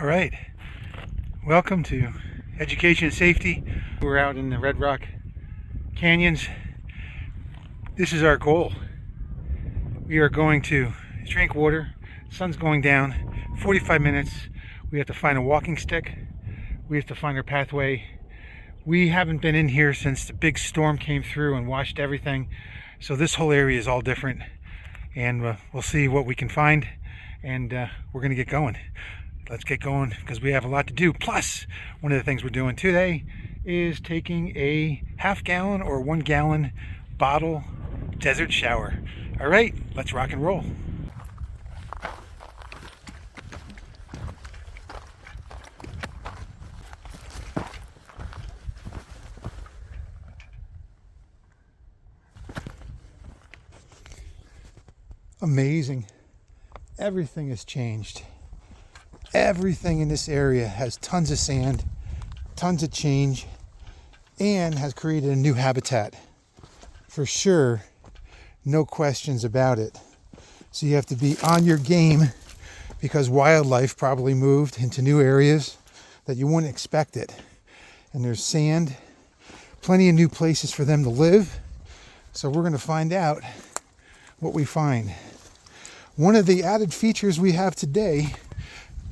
All right, welcome to Education and Safety. We're out in the Red Rock Canyons. This is our goal. We are going to drink water. Sun's going down. 45 minutes. We have to find a walking stick. We have to find our pathway. We haven't been in here since the big storm came through and washed everything. So this whole area is all different. And we'll see what we can find. And we're going to get going. Let's get going because we have a lot to do. Plus, one of the things we're doing today is taking a half-gallon or 1-gallon bottle desert shower. All right, let's rock and roll. Amazing. Everything has changed. Everything in this area has tons of sand, tons of change, and has created a new habitat. For sure, no questions about it. So you have to be on your game because wildlife probably moved into new areas that you wouldn't expect it. And there's sand, plenty of new places for them to live. So we're going to find out what we find. One of the added features we have today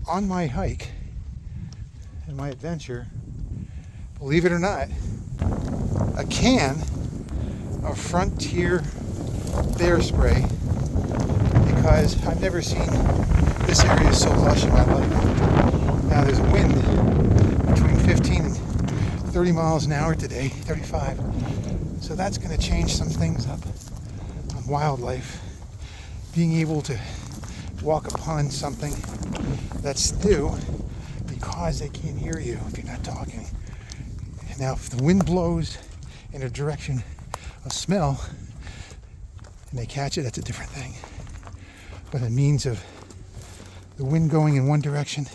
on my hike and my adventure, believe it or not, a can of Frontier bear spray, because I've never seen this area so lush in my life. Now there's a wind between 15 and 30 miles an hour today, 35. So that's going to change some things up on wildlife. Being able to walk upon something that's new because they can't hear you if you're not talking. Now, if the wind blows in a direction of smell and they catch it, that's a different thing. But it means of the wind going in one direction,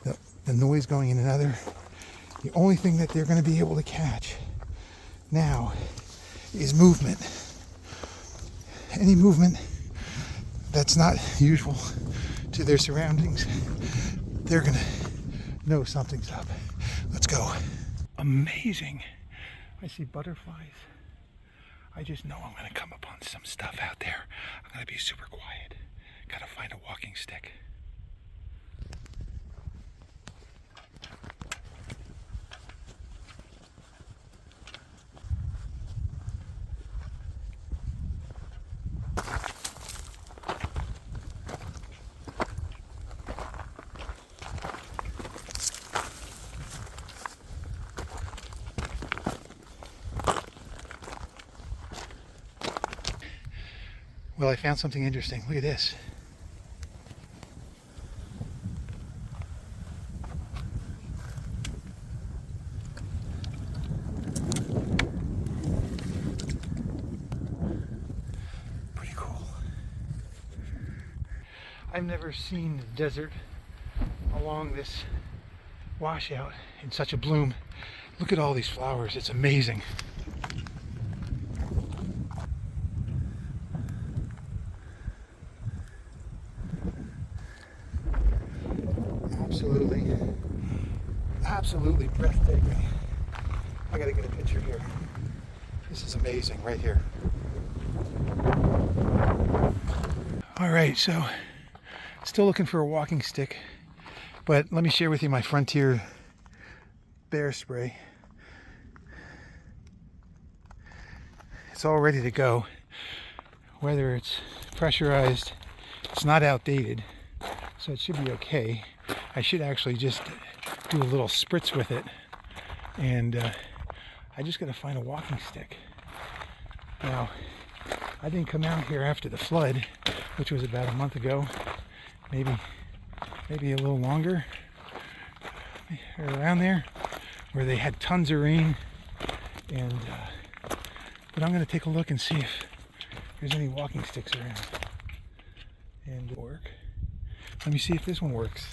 the noise going in another, the only thing that they're going to be able to catch now is movement. Any movement that's not usual to their surroundings, they're gonna know something's up. Let's go. Amazing. I see butterflies. I just know I'm gonna come upon some stuff out there. I'm gonna be super quiet. Gotta find a walking stick. Well, I found something interesting. Look at this. Pretty cool. I've never seen the desert along this washout in such a bloom. Look at all these flowers. It's amazing. Absolutely breathtaking. I gotta get a picture here. This is amazing right here. All right, so still looking for a walking stick, but let me share with you my Frontier bear spray. It's all ready to go. Whether it's pressurized, it's not outdated, so it should be okay. I should actually just do a little spritz with it, and I just got to find a walking stick. Now, I didn't come out here after the flood, which was about a month ago, maybe a little longer, or around there, where they had tons of rain. And but I'm going to take a look and see if there's any walking sticks around. And work. Let me see if this one works.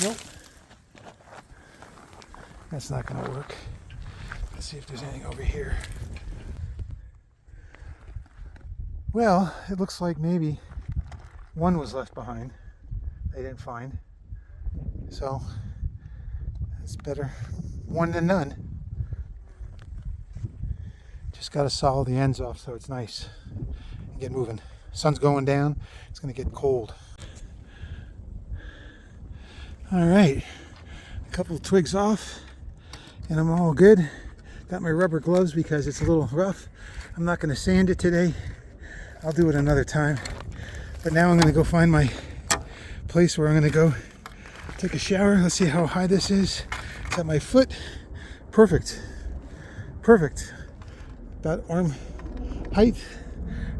Nope. That's not going to work. Let's see if there's anything over here. Well, it looks like maybe one was left behind. They didn't find. So it's better one than none. Just got to saw the ends off so it's nice and get moving. Sun's going down. It's going to get cold. All right, a couple of twigs off and I'm all good. Got my rubber gloves because it's a little rough. I'm not going to sand it today. I'll do it another time. But now I'm going to go find my place where I'm going to go take a shower. Let's see how high this is. It's at my foot. Perfect. Perfect. About arm height.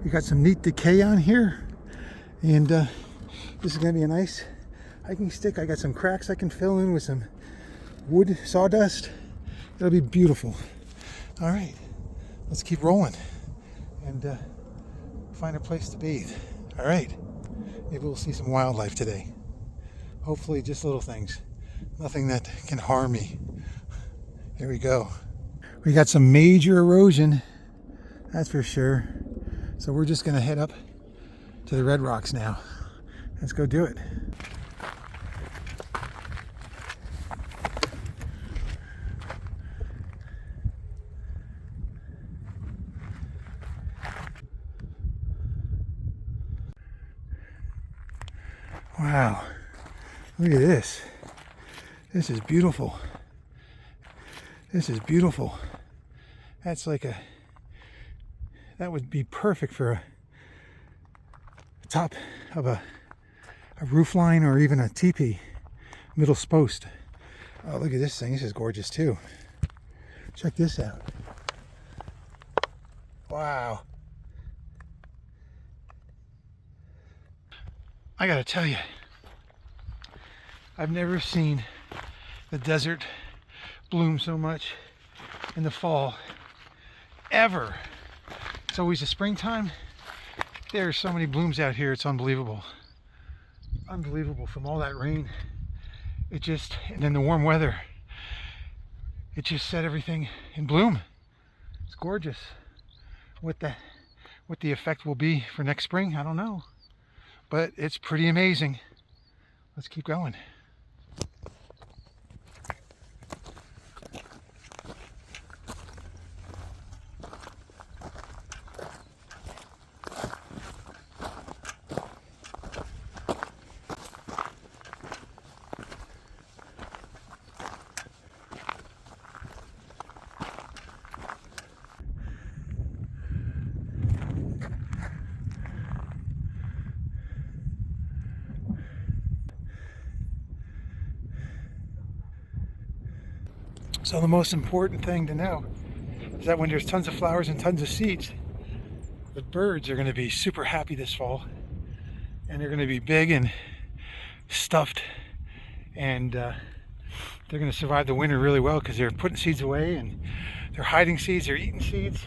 We got some neat decay on here. And this is going to be a nice hiking stick. I got some cracks I can fill in with some wood sawdust. It'll be beautiful. All right, let's keep rolling and find a place to bathe. All right, maybe we'll see some wildlife today. Hopefully just little things, nothing that can harm me. Here we go. We got some major erosion, that's for sure. So we're just gonna head up to the Red Rocks now. Let's go do it. Wow, look at this. This is beautiful. This is beautiful. That's like that would be perfect for a top of a roof line or even a teepee, middle post. Oh, look at this thing. This is gorgeous too. Check this out. Wow. I gotta tell you, I've never seen the desert bloom so much in the fall, ever. It's always the springtime. There are so many blooms out here, it's unbelievable. Unbelievable from all that rain. It just, and then the warm weather, it just set everything in bloom. It's gorgeous. What the effect will be for next spring, I don't know. But it's pretty amazing. Let's keep going. So the most important thing to know is that when there's tons of flowers and tons of seeds, the birds are going to be super happy this fall, and they're going to be big and stuffed, and they're going to survive the winter really well because they're putting seeds away and they're hiding seeds, they're eating seeds.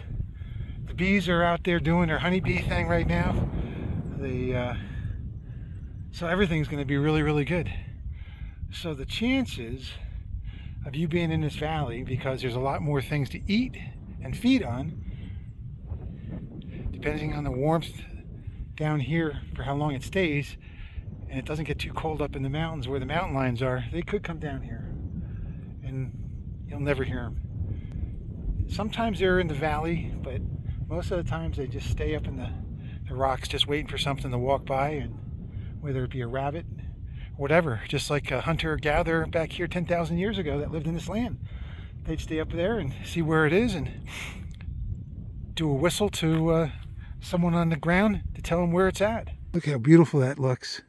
The bees are out there doing their honeybee thing right now. So everything's going to be really, really good. So the chances of you being in this valley, because there's a lot more things to eat and feed on, depending on the warmth down here for how long it stays, and it doesn't get too cold up in the mountains where the mountain lions are, they could come down here and you'll never hear them. Sometimes they're in the valley, but most of the times they just stay up in the rocks just waiting for something to walk by, and whether it be a rabbit, whatever, just like a hunter-gatherer back here 10,000 years ago that lived in this land. They'd stay up there and see where it is and do a whistle to someone on the ground to tell them where it's at. Look how beautiful that looks.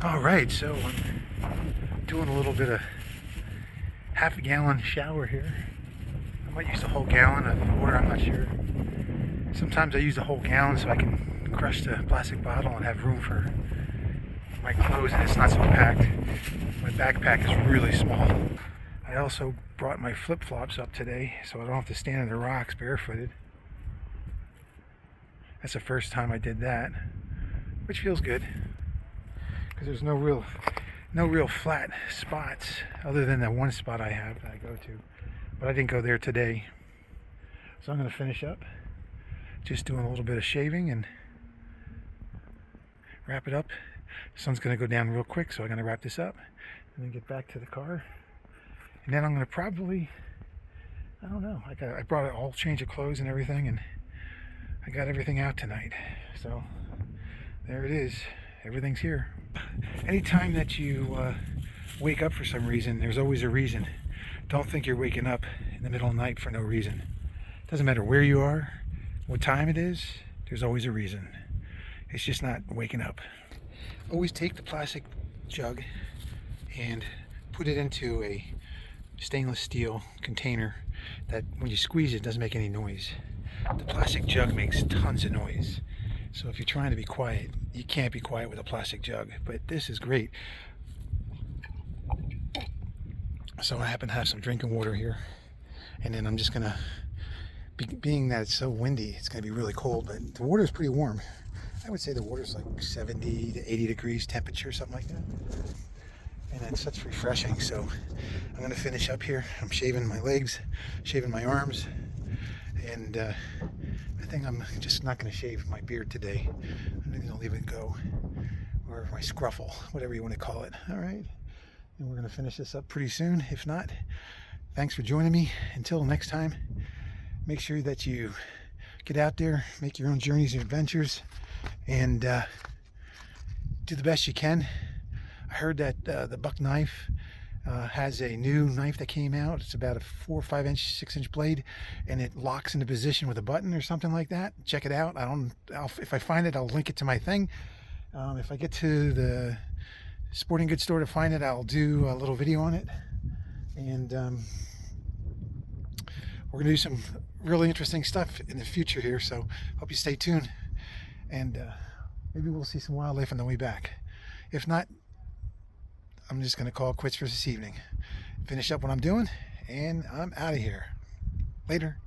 All right, so I'm doing a little bit of half a gallon shower here. I might use the whole gallon of water, I'm not sure. Sometimes I use the whole gallon so I can crush the plastic bottle and have room for my clothes, and it's not so packed. My backpack is really small. I also brought my flip-flops up today so I don't have to stand in the rocks barefooted. That's the first time I did that, which feels good because there's no real flat spots other than that one spot I have that I go to, but I didn't go there today. So I'm going to finish up just doing a little bit of shaving and wrap it up. The sun's going to go down real quick, so I'm going to wrap this up and then get back to the car. And then I'm going to probably, I don't know, I brought an all change of clothes and everything, and I got everything out tonight. So there it is. Everything's here. Anytime that you wake up for some reason, there's always a reason. Don't think you're waking up in the middle of the night for no reason. Doesn't matter where you are, what time it is, there's always a reason. It's just not waking up. Always take the plastic jug and put it into a stainless steel container that when you squeeze it doesn't make any noise. The plastic jug makes tons of noise. So if you're trying to be quiet, you can't be quiet with a plastic jug. But this is great. So I happen to have some drinking water here. And then I'm just going to, being that it's so windy, it's going to be really cold. But the water is pretty warm. I would say the water's like 70 to 80 degrees temperature, something like that. And it's such refreshing. So I'm going to finish up here. I'm shaving my legs, shaving my arms. And I think I'm just not going to shave my beard today. I'm going to leave it go. Or my scruffle, whatever you want to call it. All right. And we're going to finish this up pretty soon. If not, thanks for joining me. Until next time, make sure that you get out there, make your own journeys and adventures, and do the best you can. I heard that the Buck knife has a new knife that came out. It's about a 4 or 5 inch, 6 inch blade, and it locks into position with a button or something like that. Check it out. If I find it, I'll link it to my thing. If I get to the sporting goods store to find it, I'll do a little video on it. And we're gonna do some really interesting stuff in the future here, so hope you stay tuned. And maybe we'll see some wildlife on the way back. If not, I'm just gonna call it quits for this evening. Finish up what I'm doing, and I'm out of here. Later.